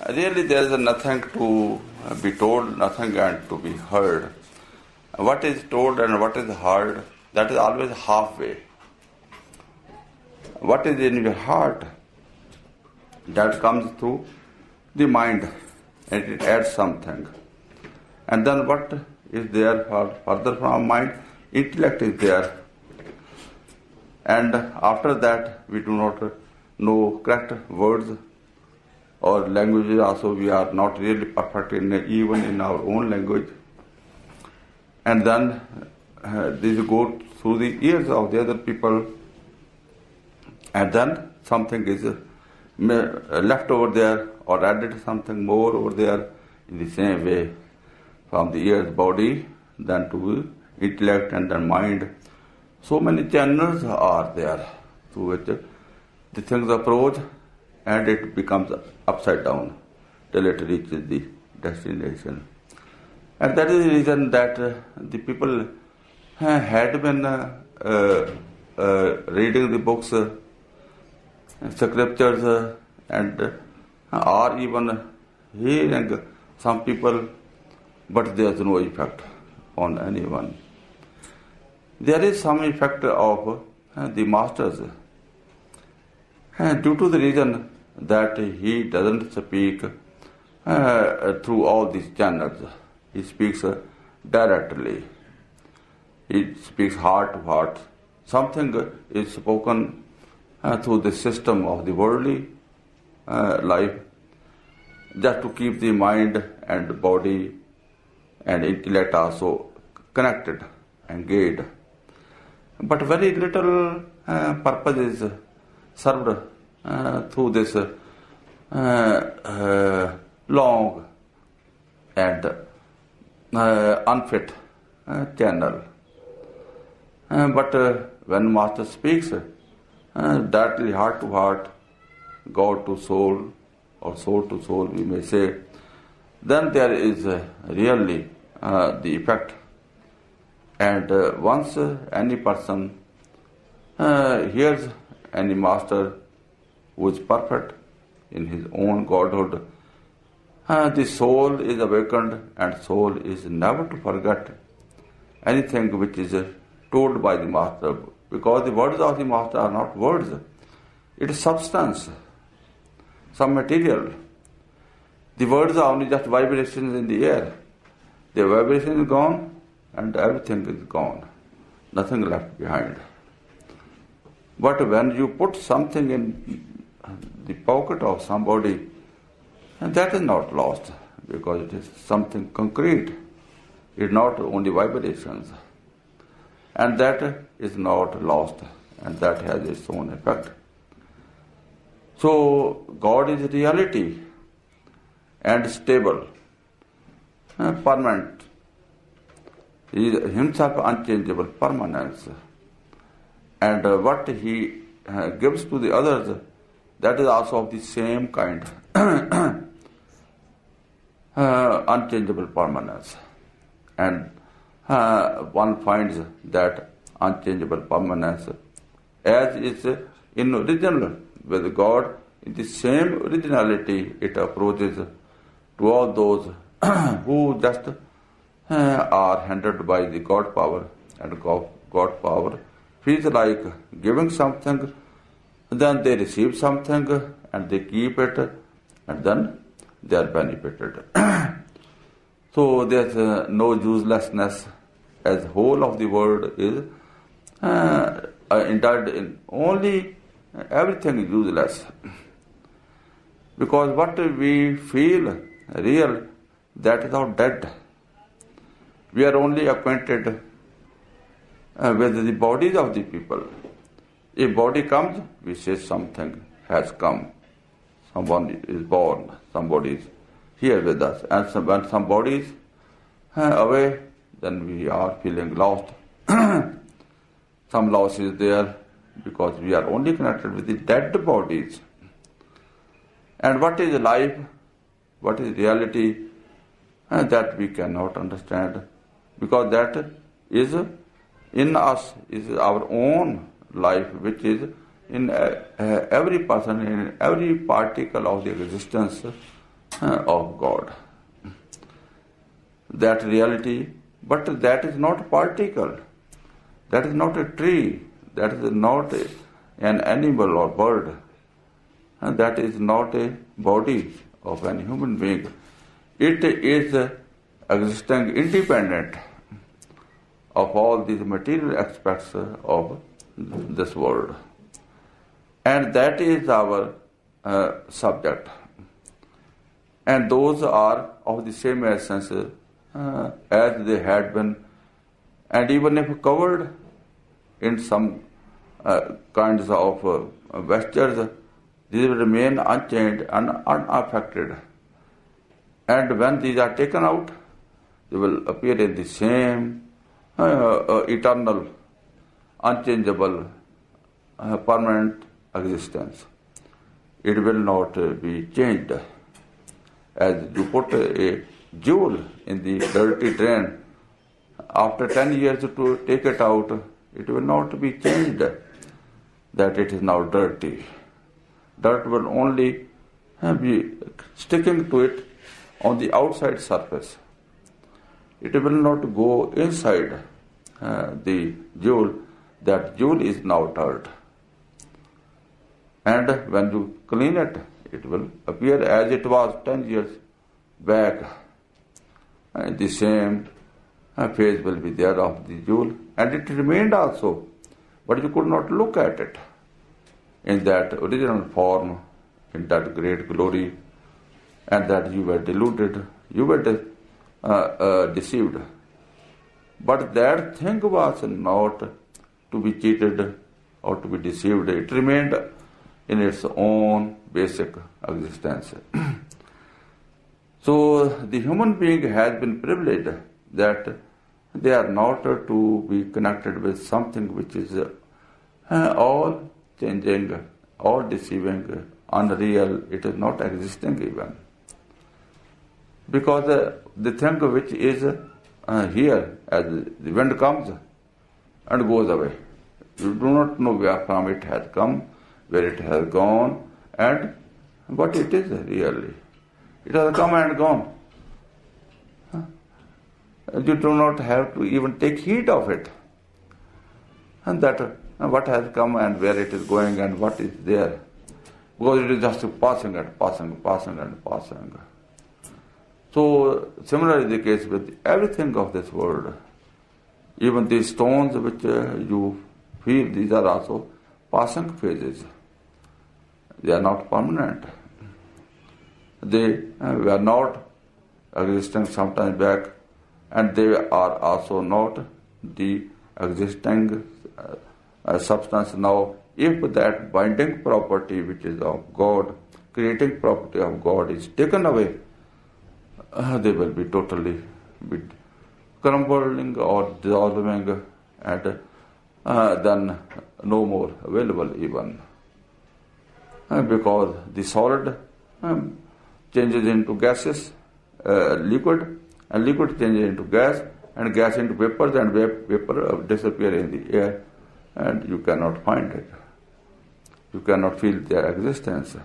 Really, there is nothing to be told, nothing and to be heard. What is told and what is heard, that is always halfway. What is in your heart, that comes through the mind and it adds something. And then what is there further from mind? Intellect is there. And after that, we do not know correct words or languages also. We are not really perfect even in our own language. And then this go through the ears of the other people. And then something is left over there or added something more over there in the same way from the ears, body, then to intellect and then mind. So many channels are there through which the things approach and it becomes upside down till it reaches the destination. And that is the reason that the people had been reading the books, scriptures, and are even hearing some people, but there is no effect on anyone. There is some effect of the masters due to the reason that he doesn't speak through all these channels. He speaks directly. He speaks heart to heart. Something is spoken through the system of the worldly life, just to keep the mind and body and intellect also connected, engaged. But very little purpose is served through this long and unfit channel. But when Master speaks directly heart to heart, God to soul, or soul to soul we may say, then there is really the effect. And once any person hears any master who is perfect in his own godhood, the soul is awakened and soul is never to forget anything which is told by the master, because the words of the master are not words, it is substance, some material. The words are only just vibrations in the air. The vibration is gone and everything is gone, nothing left behind. But when you put something in the pocket of somebody, that is not lost, because it is something concrete. It is not only vibrations. And that is not lost, and that has its own effect. So God is reality and stable, permanent. He is himself unchangeable, permanence. And what he gives to the others, that is also of the same kind, unchangeable permanence. And one finds that unchangeable permanence as is in original with God, in the same originality it approaches to all those who just are hindered by the God power, and God power feels like giving something, then they receive something and they keep it, and then they are benefited. So there's no uselessness, as whole of the world is indulged in. Only everything is useless. Because what we feel real, that is all dead. We are only acquainted with the bodies of the people. If body comes, we say something has come. Someone is born, somebody is here with us. And when somebody is away, then we are feeling lost. Some loss is there because we are only connected with the dead bodies. And what is life? What is reality? That we cannot understand, because that is in us, is our own life, which is in every person, in every particle of the existence of God. That reality, but that is not a particle, that is not a tree, that is not an animal or bird, and that is not a body of any human being. It is existing independent of all these material aspects of this world. And that is our subject. And those are of the same essence as they had been, and even if covered in some kinds of vestures, these will remain unchanged and unaffected. And when these are taken out, they will appear in the same eternal, unchangeable, permanent existence. It will not be changed. As you put a jewel in the dirty drain, after 10 years to take it out, it will not be changed that it is now dirty. Dirt will only be sticking to it on the outside surface. It will not go inside the jewel. That jewel is now dirt. And when you clean it, it will appear as it was 10 years back. The same phase will be there of the jewel, and it remained also, but you could not look at it in that original form, in that great glory, and that you were deluded, you were deceived. But that thing was not to be cheated or to be deceived. It remained in its own basic existence. So the human being has been privileged that they are not to be connected with something which is all changing, all deceiving, unreal. It is not existing even. Because the thing which is here, as the wind comes and goes away, you do not know where from it has come, where it has gone, and what it is really. It has come and gone. You do not have to even take heed of it. And that what has come and where it is going and what is there. Because it is just passing and passing, passing and passing. So similarly the case with everything of this world. Even these stones which you feel, these are also passing phases. They are not permanent. They were not existing some time back, and they are also not the existing substance now. If that binding property which is of God, creating property of God is taken away, they will be totally crumbling or dissolving, and then no more available even. Because the solid changes into gases, liquid, and liquid changes into gas, and gas into vapors, and vapor disappear in the air, and you cannot find it. You cannot feel their existence.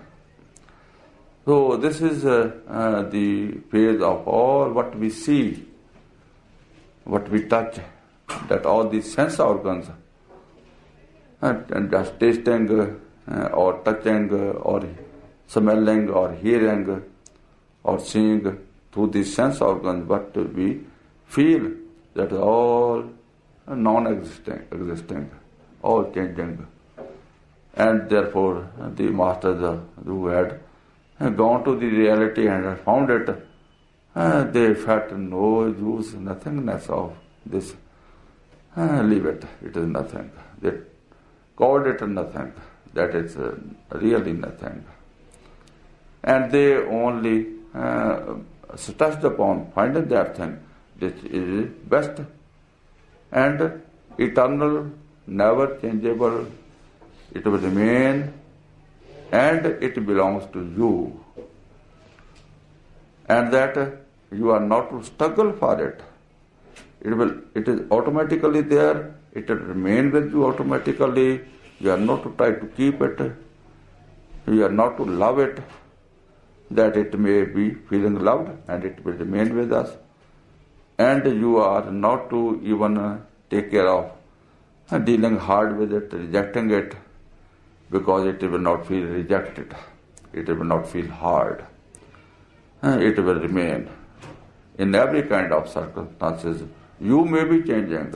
So this is the phase of all what we see, what we touch, that all these sense organs, and just tasting or touching or smelling or hearing or seeing through these sense organs, what we feel, that is all non-existing, all changing. And therefore the masters who had gone to the reality and had found it, they felt no use, nothingness of this. Leave it, it is nothing. They called it nothing, that is really nothing. And they only touched upon finding that thing which is best and eternal, never changeable. It will remain, and it belongs to you. And that you are not to struggle for it. It is automatically there, it will remain with you automatically. You are not to try to keep it, you are not to love it, that it may be feeling loved and it will remain with us. And you are not to even take care of dealing hard with it, rejecting it, because it will not feel rejected. It will not feel hard. It will remain. In every kind of circumstances, you may be changing,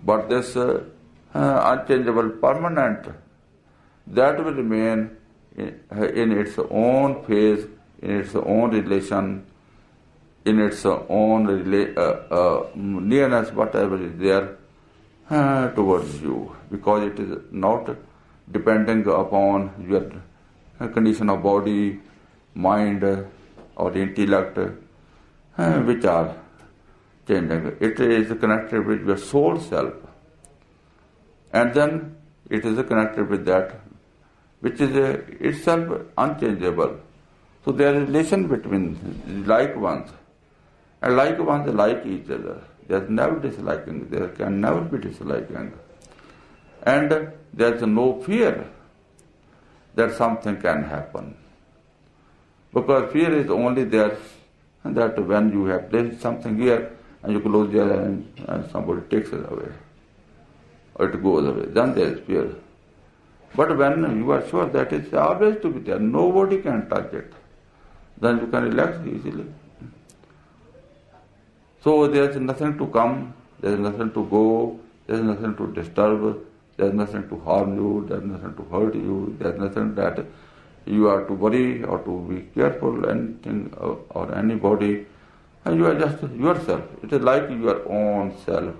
but this unchangeable permanent, that will remain in its own phase, in its own relation, in its own nearness, whatever is there towards you, because it is not depending upon your condition of body, mind, or intellect, which are changing. It is connected with your soul self, and then it is connected with that which is itself unchangeable. So there is relation between like ones, and like ones like each other. There is never disliking, there can never be disliking. And there is no fear that something can happen. Because fear is only there that when you have placed something here and you close your eyes and somebody takes it away, or it goes away, then there is fear. But when you are sure that it's always to be there, nobody can touch it, then you can relax easily. So there is nothing to come, there is nothing to go, there is nothing to disturb, there is nothing to harm you, there is nothing to hurt you, there is nothing that you are to worry or to be careful, anything or anybody. And you are just yourself. It is like your own self,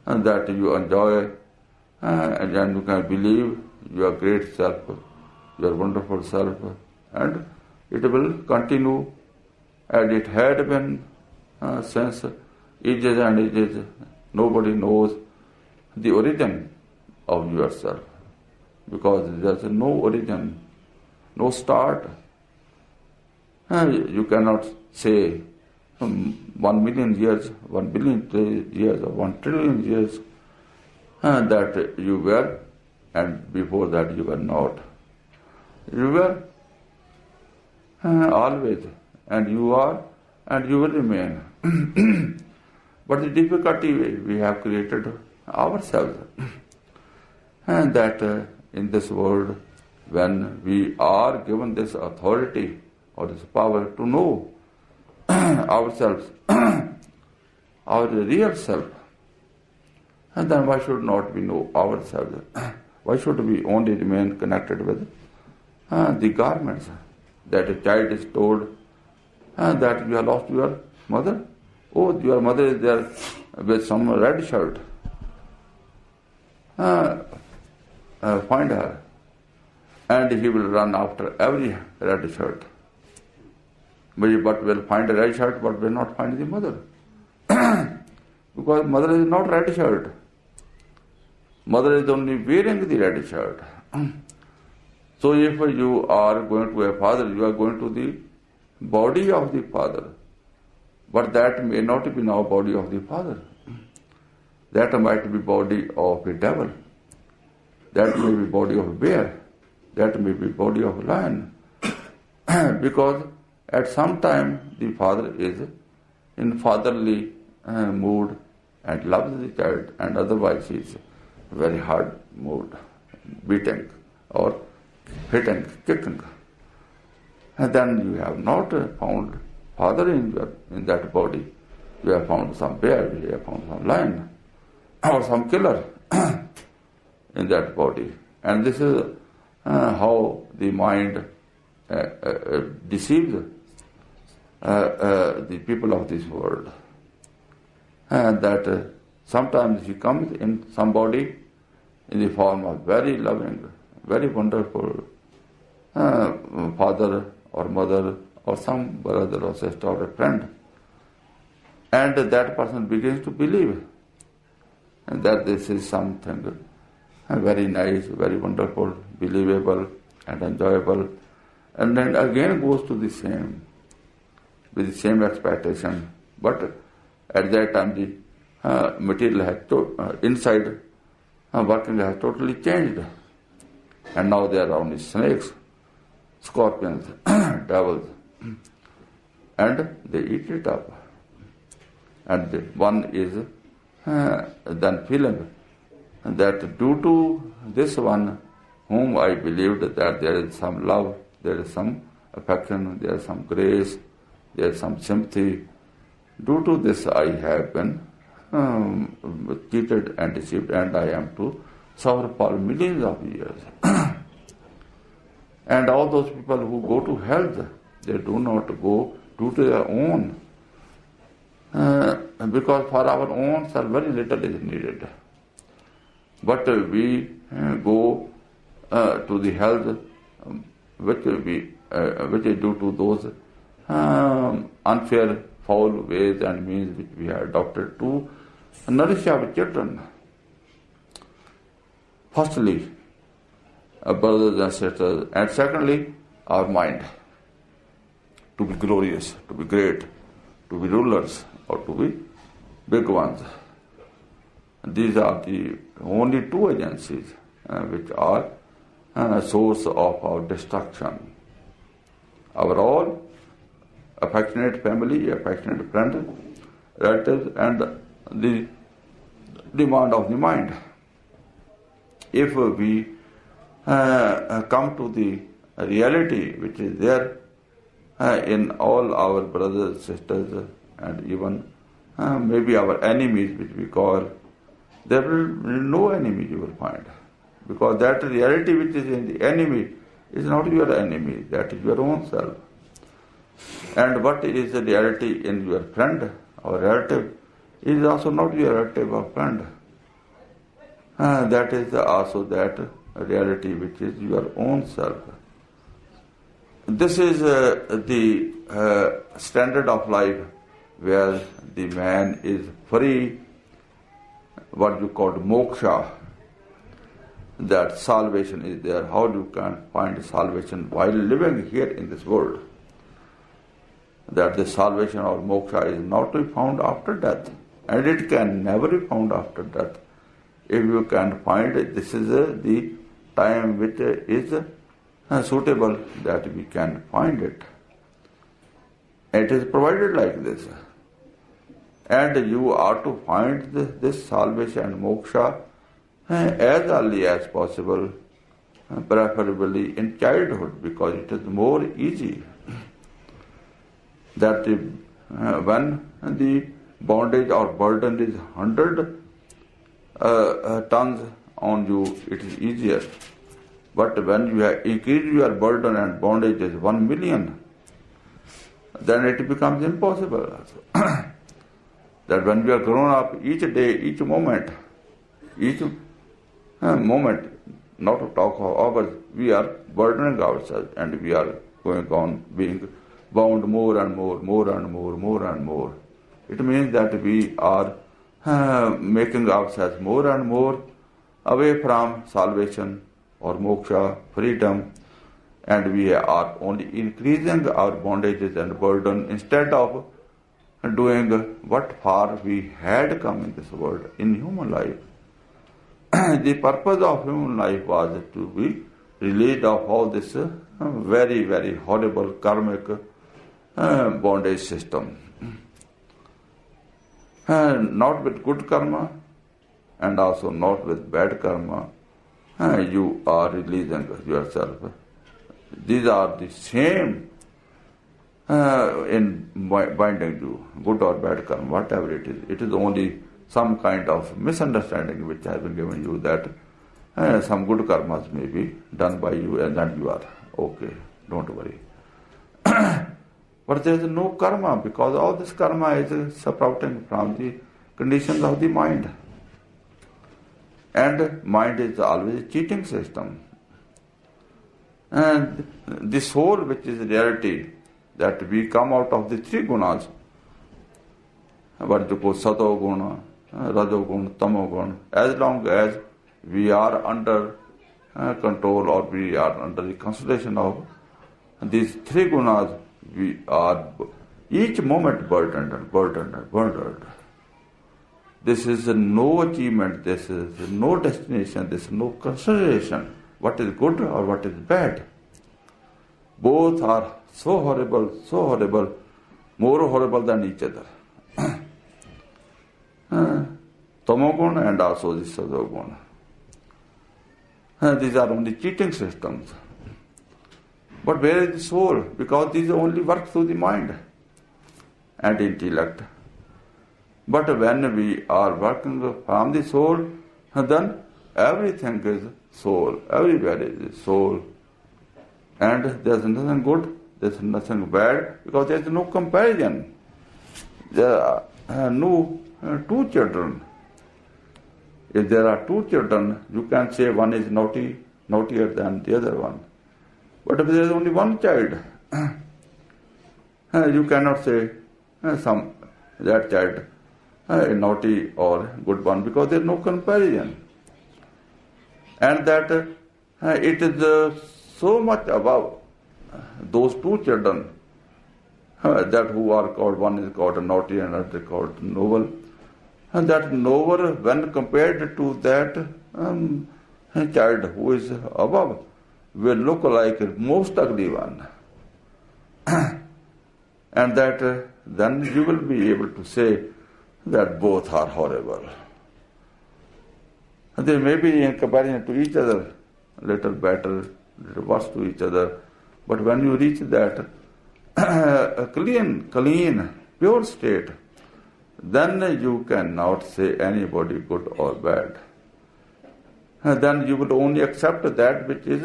and that you enjoy, and then you can believe your great self, your wonderful self, and it will continue as it had been since ages and ages. Nobody knows the origin of yourself, because there is no origin, no start. You cannot say 1 million years, 1 billion years, or 1 trillion years that you were, and before that you were not. You were always, and you are, and you will remain. But the difficulty we have created ourselves, and that in this world, when we are given this authority or this power to know ourselves, our real self, and then why should not we know ourselves? Why should we only remain connected with the garments? That a child is told that you have lost your mother. Oh, your mother is there with some red shirt. Find her. And he will run after every red shirt. But will find a red shirt, but will not find the mother. Because mother is not red shirt. Mother is only wearing the red shirt. So if you are going to a father, you are going to the body of the father. But that may not be now body of the father. That might be body of a devil. That may be body of a bear. That may be body of a lion. Because at some time the father is in fatherly mood and loves the child, and otherwise he is very hard mood, beating or hitting, kicking. And then you have not found father in that body. You have found some bear, you have found some lion, or some killer in that body. And this is how the mind deceives the people of this world. And that sometimes he comes in somebody in the form of very loving, very wonderful father or mother or some brother or sister or a friend. And that person begins to believe that this is something very nice, very wonderful, believable and enjoyable, and then again goes to the same, with the same expectation. But at that time the material has inside working has totally changed, and now they are only snakes scorpions, devils, and they eat it up. And one is then feeling that due to this one, whom I believed that there is some love, there is some affection, there is some grace, there is some sympathy. Due to this, I have been cheated and deceived, and I am to suffer for millions of years. And all those people who go to hell, they do not go due to their own, because for our own self very little is needed. But we go to the health which is due to those unfair, foul ways and means which we have adopted to nourish our children. Firstly, brothers and sisters, and secondly, our mind, to be glorious, to be great, to be rulers, or to be big ones. These are the only two agencies which are a source of our destruction. Our all affectionate family, affectionate friend, relatives, and the demand of the mind. If we come to the reality which is there in all our brothers, sisters, and even maybe our enemies, which we call, there will be no enemy you will find. Because that reality which is in the enemy is not your enemy, that is your own self. And what is the reality in your friend or relative is also not your relative or friend. That is also that reality which is your own self. This is the standard of life where the man is free, what you call moksha, that salvation is there. How you can find salvation while living here in this world? That the salvation or moksha is not to be found after death, and it can never be found after death. If you can find it, this is the time which is suitable that we can find it. It is provided like this. And you are to find this salvation and moksha as early as possible, preferably in childhood, because it is more easy. That when the bondage or burden is 100 tons on you, it is easier. But when you have increased your burden and bondage is 1 million, then it becomes impossible. That when we are grown up, each day, each moment, not to talk of hours, we are burdening ourselves, and we are going on being bound more and more. It means that we are making ourselves more and more away from salvation or moksha, freedom, and we are only increasing our bondages and burden instead of doing what far we had come in this world in human life. The purpose of human life was to be released of all this very, very horrible karmic bondage system. Not with good karma and also not with bad karma. You are releasing yourself. These are the same in binding you, good or bad karma, whatever it is. It is only some kind of misunderstanding which has been given you that some good karmas may be done by you and then you are okay, don't worry. But there is no karma, because all this karma is sprouting from the conditions of the mind. And mind is always a cheating system. And the soul, which is reality, that we come out of the three gunas, what you call sato guna, rajo guna, tamo guna. As long as we are under control or we are under the consideration of these three gunas, we are each moment burdened. This is no achievement, this is no destination, this is no consideration. What is good or what is bad? Both are so horrible, more horrible than each other. Tamogun and also the Sadogun. These are only cheating systems. But where is the soul? Because these only work through the mind and intellect. But when we are working from the soul, then everything is soul. Everywhere is soul. And there's nothing good, there's nothing bad, because there's no comparison. There are no two children. If there are two children, you can say one is naughtier than the other one. But if there is only one child, you cannot say that child is naughty or good one, because there is no comparison. And that it is so much above those two children that who are called, one is called naughty and another is called noble. And that noble, when compared to that child who is above, will look like the most ugly one. And that then you will be able to say that both are horrible. They may be in comparison to each other, little better, little worse to each other. But when you reach that clean, pure state, then you cannot say anybody good or bad. Then you will only accept that which is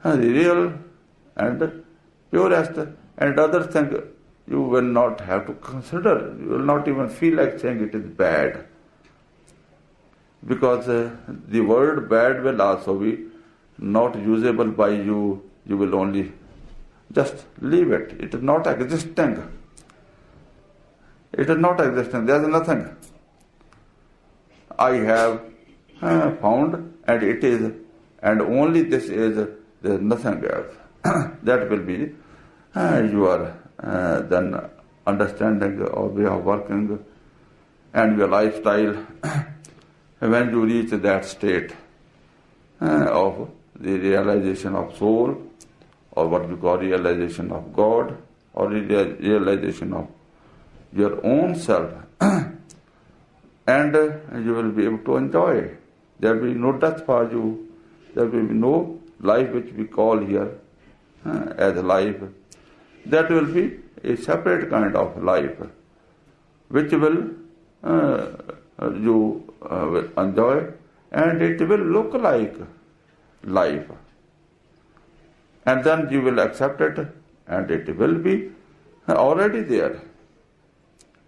real and purest, and other things you will not have to consider. You will not even feel like saying it is bad. Because the word bad will also be not usable by you. You will only just leave it. It is not existing. It is not existing. There is nothing. I have found, and it is, and only this is, there is nothing else. That will be your then understanding of way of working and your lifestyle. When you reach that state of the realization of soul, or what we call realization of God, or realization of your own self, and you will be able to enjoy. There will be no death for you. There will be no life which we call here as life. That will be a separate kind of life, which will you will enjoy, and it will look like life. And then you will accept it, and it will be already there.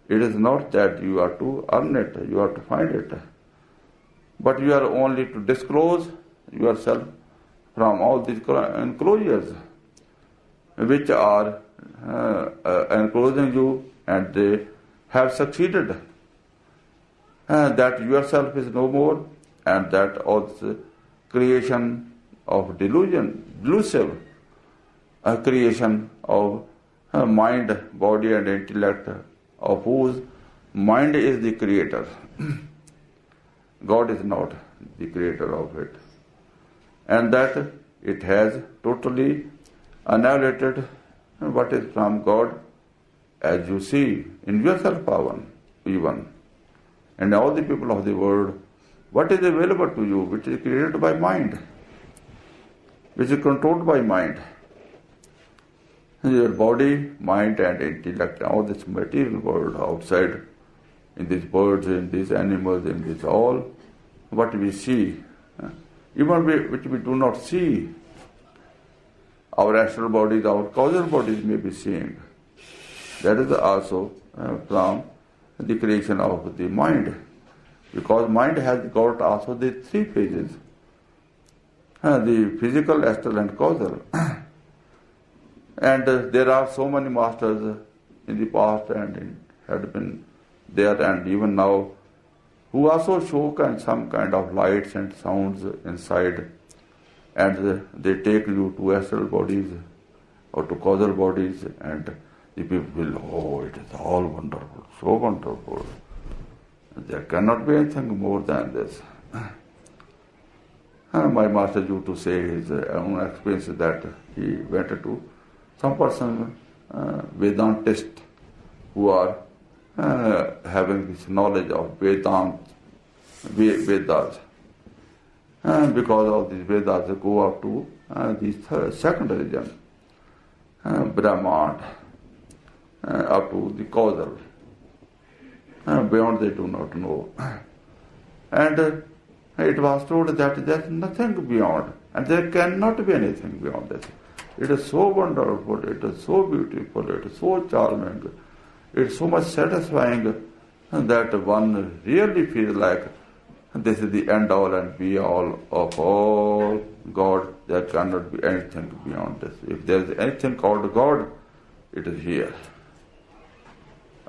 It is not that you are to earn it, you are to find it. But you are only to disclose yourself from all these enclosures which are enclosing you, and they have succeeded. That yourself is no more, and that all this creation of delusive creation of mind, body and intellect, of whose mind is the creator. God is not the creator of it. And that it has totally annihilated what is from God, as you see in yourself even. And all the people of the world, what is available to you, which is created by mind, which is controlled by mind. Your body, mind and intellect, all this material world outside, in these birds, in these animals, in this all, what we see, even which we do not see. Our astral bodies, our causal bodies may be seeing. That is also from the creation of the mind. Because mind has got also the three phases. The physical, astral and causal. And there are so many masters in the past and had been there and even now, who also show some kind of lights and sounds inside, and they take you to astral bodies or to causal bodies, and the people will, oh, it is all wonderful, so wonderful. There cannot be anything more than this. My master used to say his own experience that he went to some person Vedantist who are having this knowledge of Vedas, because of these Vedas, they go up to the second region, Brahman, up to the causal. Beyond they do not know. And it was told that there is nothing beyond, and there cannot be anything beyond this. It is so wonderful, it is so beautiful, it is so charming, it is so much satisfying that one really feels like this is the end all and be all of all God. There cannot be anything beyond this. If there is anything called God, it is here.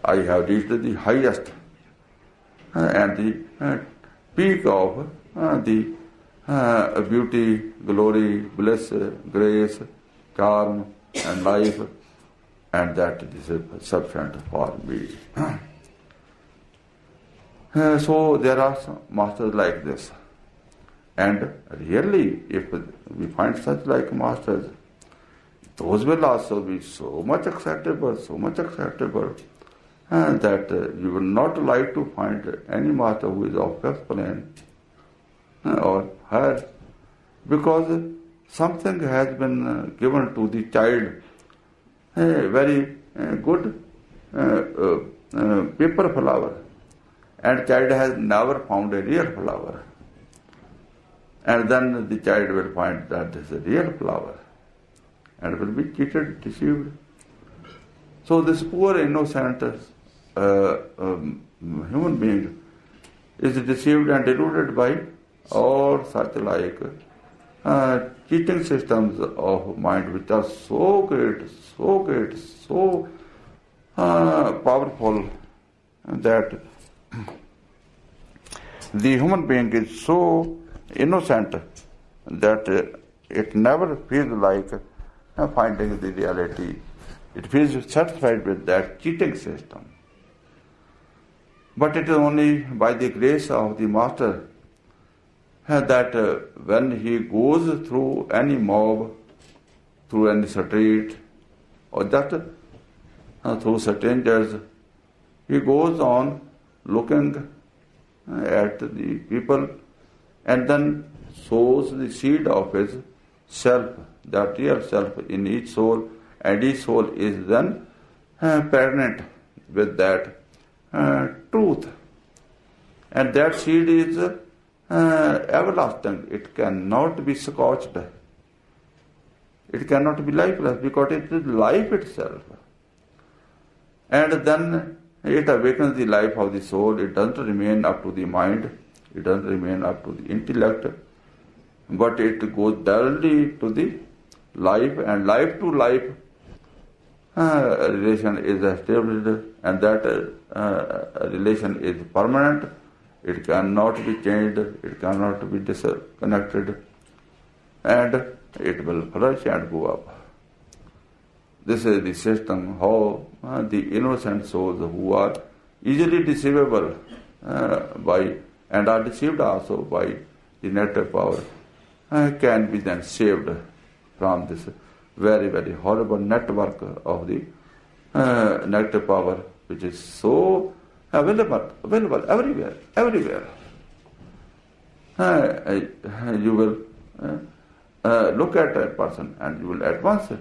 I have reached the highest and the peak of the beauty, glory, bliss, grace, calm and life, and that is sufficient for me. So there are some masters like this. And really, if we find such like masters, those will also be so much acceptable, that you will not like to find any master who is of fifth plane or higher, because something has been given to the child, a very good paper flower, and child has never found a real flower. And then the child will find that this is a real flower and will be cheated, deceived. So this poor innocent human being is deceived and deluded by all such like cheating systems of mind, which are so great, so powerful, that the human being is so innocent that it never feels like finding the reality. It feels satisfied with that cheating system. But it is only by the grace of the master that when he goes through any mob, through any street, or just through strangers, he goes on looking at the people and then sows the seed of his self, that real self in each soul, and each soul is then pregnant with that truth. And that seed is everlasting. It cannot be scorched. It cannot be lifeless, because it is life itself. And then it awakens the life of the soul. It doesn't remain up to the mind. It doesn't remain up to the intellect. But it goes directly to the life, and life to life relation is established, and that relation is permanent. It cannot be changed, it cannot be disconnected, and it will flourish and go up. This is the system how the innocent souls who are easily deceivable by and are deceived also by the negative power can be then saved from this very, very horrible network of the negative power, which is so available everywhere. You will look at a person and you will at once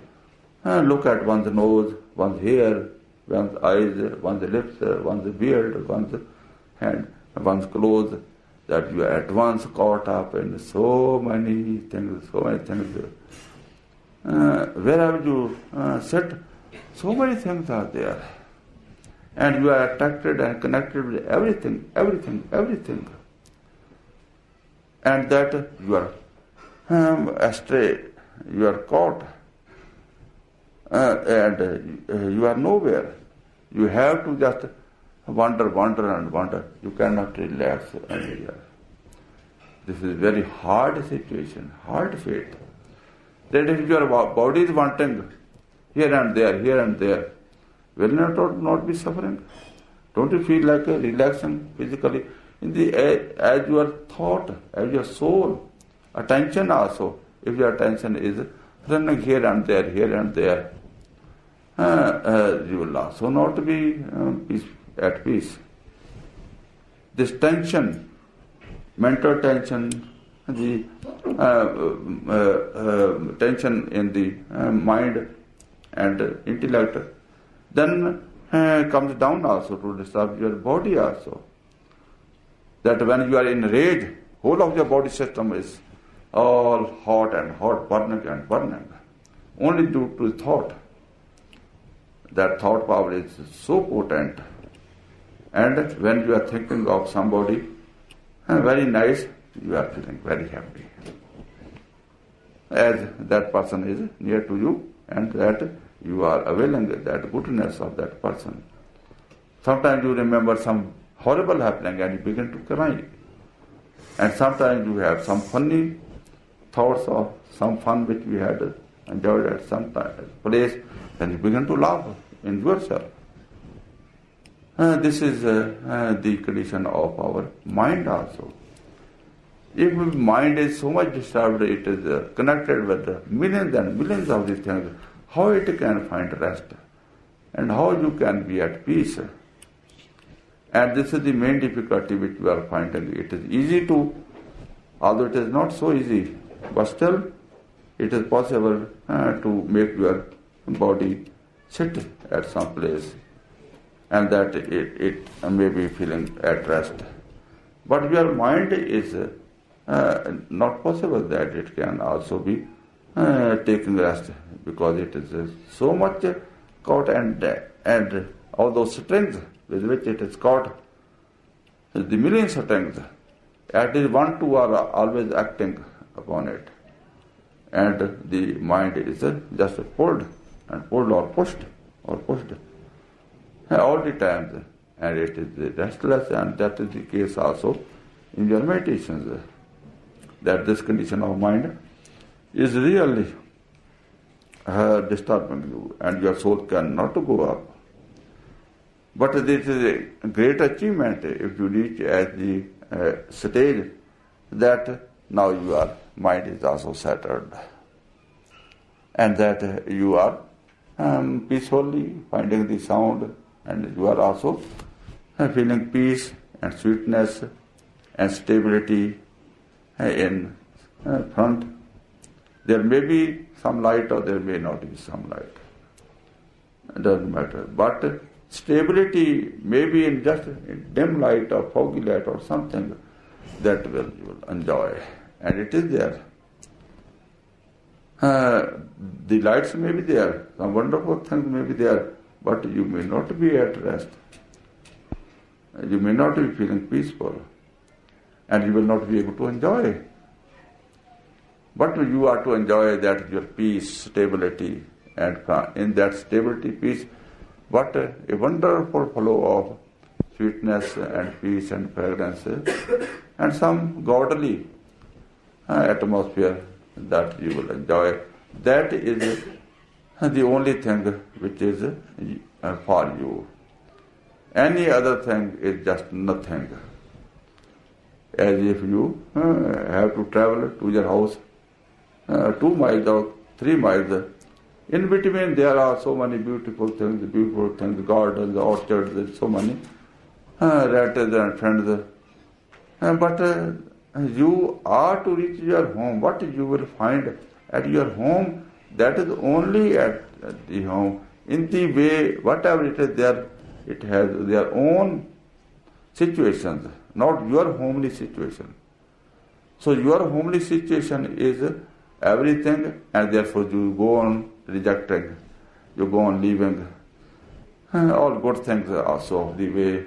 look at one's nose, one's hair, one's eyes, one's lips, one's beard, one's hand, one's clothes, that you are at once caught up in so many things. Wherever you sit, so many things are there. And you are attracted and connected with everything. And that you are astray, you are caught, and you are nowhere. You have to just wander. You cannot relax anywhere. This is a very hard situation, hard fate. That if your body is wanting here and there, will not be suffering? Don't you feel like relaxing physically? As your thought, as your soul, attention also, if your attention is running here and there, you will also not be at peace. This tension, mental tension, the tension in the mind and intellect, then comes down also to disturb your body also. That when you are in rage, whole of your body system is all hot and hot, burning and burning, only due to thought. That thought power is so potent. And when you are thinking of somebody very nice, you are feeling very happy, as that person is near to you and that you are availing that goodness of that person. Sometimes you remember some horrible happening and you begin to cry. And sometimes you have some funny thoughts of some fun which we had enjoyed at some place, and you begin to laugh in yourself. This is the condition of our mind also. If mind is so much disturbed, it is connected with millions and millions of these things, how it can find rest and how you can be at peace. And this is the main difficulty which we are finding. It is easy to, although it is not so easy, but still it is possible to make your body sit at some place and that it may be feeling at rest. But your mind is not possible that it can also be taking rest, because it is so much caught and all those strings with which it is caught, the million strings, at least 1, 2 are always acting upon it. And the mind is just pulled and pulled or pushed all the time, and it is restless, and that is the case also in your meditations, that this condition of mind is really disturbing you and your soul cannot go up. But this is a great achievement if you reach at the stage that now your mind is also settled and that you are peacefully finding the sound, and you are also feeling peace and sweetness and stability in front. There may be some light or there may not be some light. It doesn't matter. But stability may be in just dim light or foggy light or something that you will enjoy. And it is there. The lights may be there, some wonderful things may be there, but you may not be at rest. You may not be feeling peaceful, and you will not be able to enjoy. But you are to enjoy that your peace, stability, and in that stability, peace, what a wonderful flow of sweetness and peace and fragrance and some godly atmosphere that you will enjoy. That is the only thing which is for you. Any other thing is just nothing. As if you have to travel to your house 2 miles or 3 miles. In between there are so many beautiful things, gardens, orchards, so many relatives and friends. But you are to reach your home. What you will find at your home, that is only at the home. In the way, whatever it is there, it has their own situations, not your homely situation. So your homely situation is everything, and therefore you go on rejecting, you go on leaving all good things also of the way,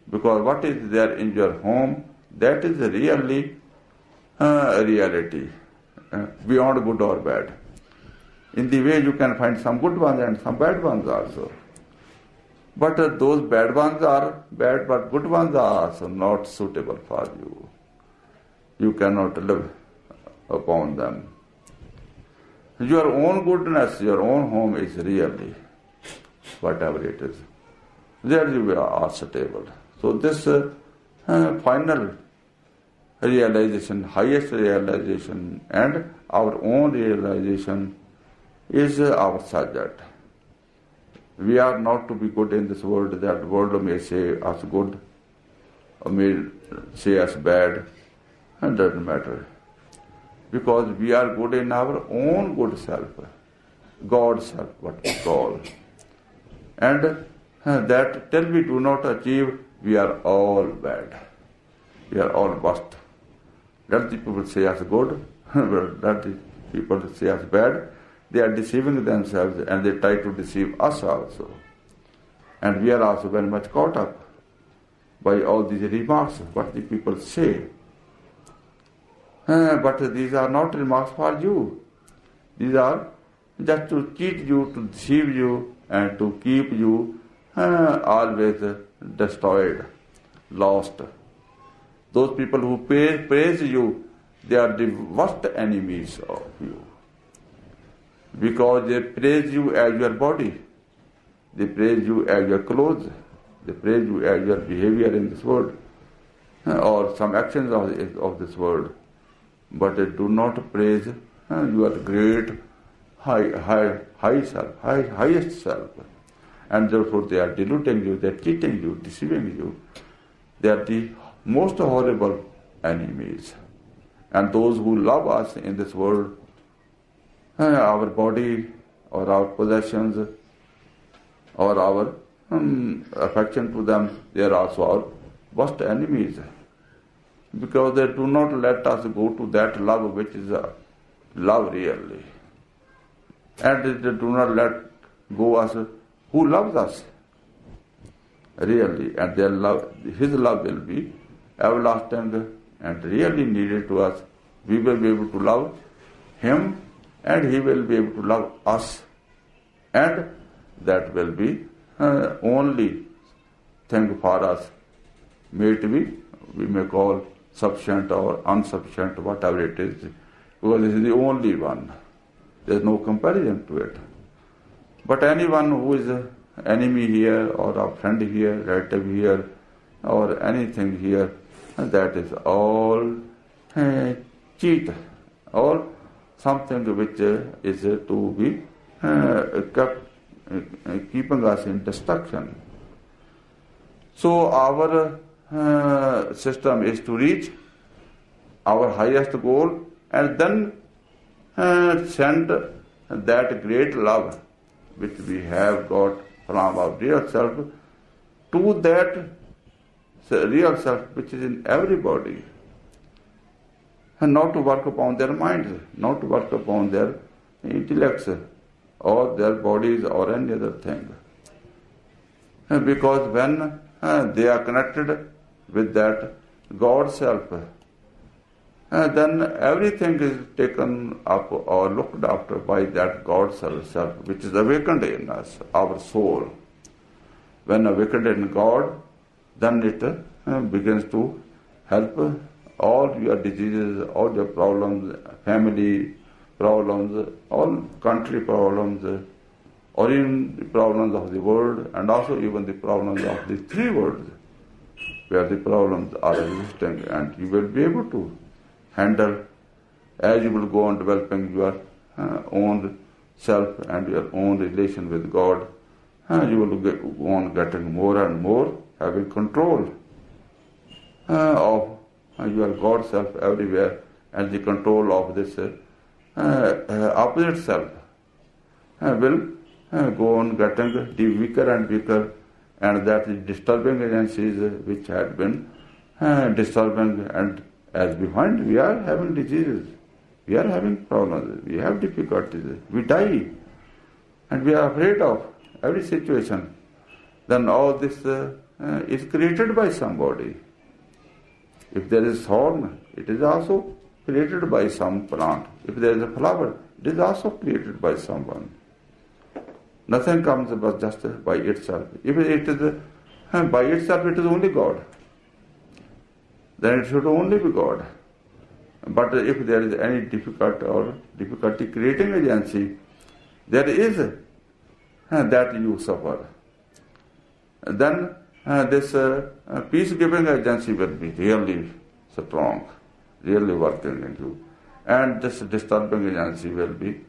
because what is there in your home, that is really reality, beyond good or bad. In the way you can find some good ones and some bad ones also. But those bad ones are bad, but good ones are also not suitable for you. You cannot live upon them. Your own goodness, your own home is really whatever it is. There you are stable. So this final realization, highest realization, and our own realization is our subject. we are not to be good in this world, that world may say us good or may say us bad, it doesn't matter. Because we are good in our own good self, God's self, what we call. And that till we do not achieve, we are all bad. We are all worst. Let the people say us good, let the people say us bad. They are deceiving themselves and they try to deceive us also. And we are also very much caught up by all these remarks, what the people say. But these are not remarks for you. These are just to cheat you, to deceive you, and to keep you always destroyed, lost. Those people who praise you, they are the worst enemies of you. Because they praise you as your body, they praise you as your clothes, they praise you as your behavior in this world, or some actions of this world. But they do not praise your great high self, highest self. And therefore they are deluding you, they are cheating you, deceiving you. They are the most horrible enemies. And those who love us in this world, our body or our possessions or our affection to them, they are also our worst enemies. Because they do not let us go to that love which is love really. And they do not let go us who loves us really. And their love, His love will be everlasting and really needed to us. We will be able to love Him and He will be able to love us. And that will be only thing for us. May it be, we may call sufficient or insufficient, whatever it is, because this is the only one. There is no comparison to it. But anyone who is an enemy here or a friend here, relative here, or anything here, that is all cheat, all something which is to be kept keeping us in destruction. So our system is to reach our highest goal and then send that great love which we have got from our real self to that real self which is in everybody. And not to work upon their minds, not to work upon their intellects or their bodies or any other thing. Because when they are connected with that God self, then everything is taken up or looked after by that God self, which is awakened in us, our soul. When awakened in God, then it begins to help all your diseases, all your problems, family problems, all country problems, or even the problems of the world, and also even the problems of the three worlds, where the problems are existing, and you will be able to handle as you will go on developing your own self and your own relation with God. You will go on getting more and more, having control of your God self everywhere, and the control of this opposite self will go on getting weaker and weaker, and that is disturbing agencies which had been disturbing, and as we find we are having diseases, we are having problems, we have difficulties, we die, and we are afraid of every situation. Then all this is created by somebody. If there is thorn, it is also created by some plant. If there is a flower, it is also created by someone. Nothing comes but just by itself. If it is by itself, it is only God. Then it should only be God. But if there is any difficulty creating agency, there is that you suffer. Then this peace-giving agency will be really strong, really working in you. And this disturbing agency will be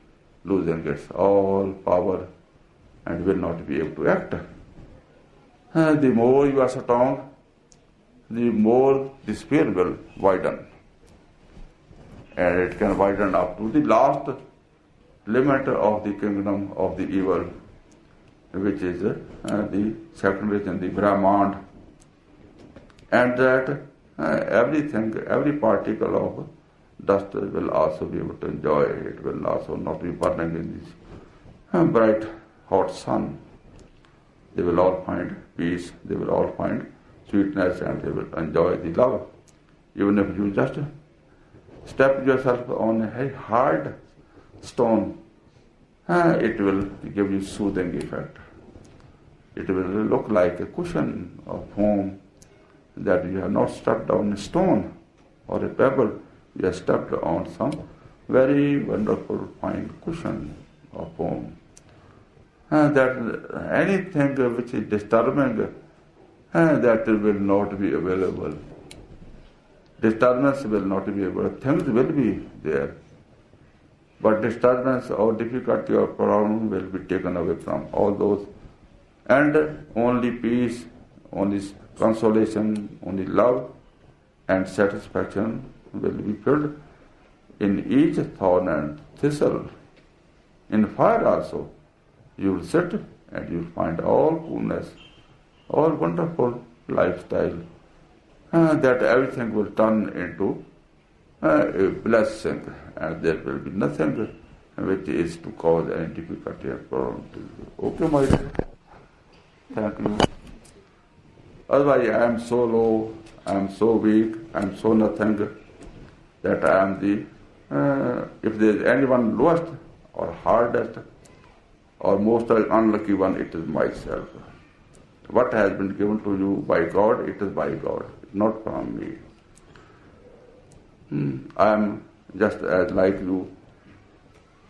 losing its all power and will not be able to act. The more you are strong, the more the sphere will widen. And it can widen up to the last limit of the kingdom of the evil, which is the second region, the Brahmand. And that everything, every particle of dust will also be able to enjoy. It will also not be burning in this bright, hot sun. They will all find peace, they will all find sweetness, and they will enjoy the love. Even if you just step yourself on a hard stone, it will give you soothing effect. It will look like a cushion of foam that you have not stepped on a stone or a pebble. You have stepped on some very wonderful fine cushion of foam. That anything which is disturbing, that will not be available. Disturbance will not be available. Things will be there. But disturbance or difficulty or problem will be taken away from all those. And only peace, only consolation, only love and satisfaction will be filled in each thorn and thistle. In fire also, you will sit and you will find all coolness, all wonderful lifestyle, that everything will turn into a blessing, and there will be nothing which is to cause any difficulty or problem to you. Okay, my dear. Thank you. Otherwise, I am so low, I am so weak, I am so nothing, that I am the, if there is anyone lowest or hardest or most unlucky one, it is myself. What has been given to you by God, it is by God, not from me. I am just as like you,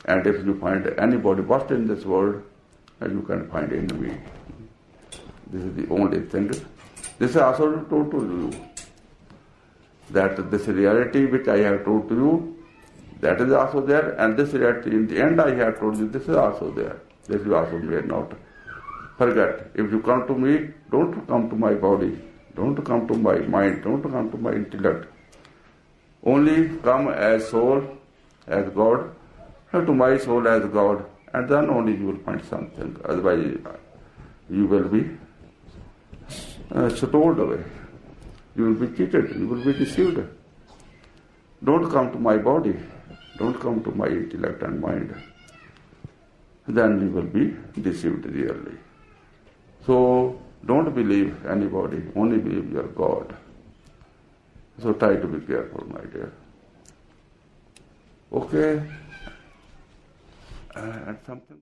and if you find anybody worst in this world, you can find in me. This is the only thing. This is also told to you, that this reality which I have told to you, that is also there, and this reality in the end I have told you, this is also there. This you also may not forget. If you come to me, don't come to my body, don't come to my mind, don't come to my intellect. Only come as soul, as God, to my soul as God, and then only you will find something. Otherwise, you will be stored away. You will be cheated, you will be deceived. Don't come to my body, don't come to my intellect and mind. Then you will be deceived really. So don't believe anybody, only believe your God. So try to be careful, my dear. Okay? And something.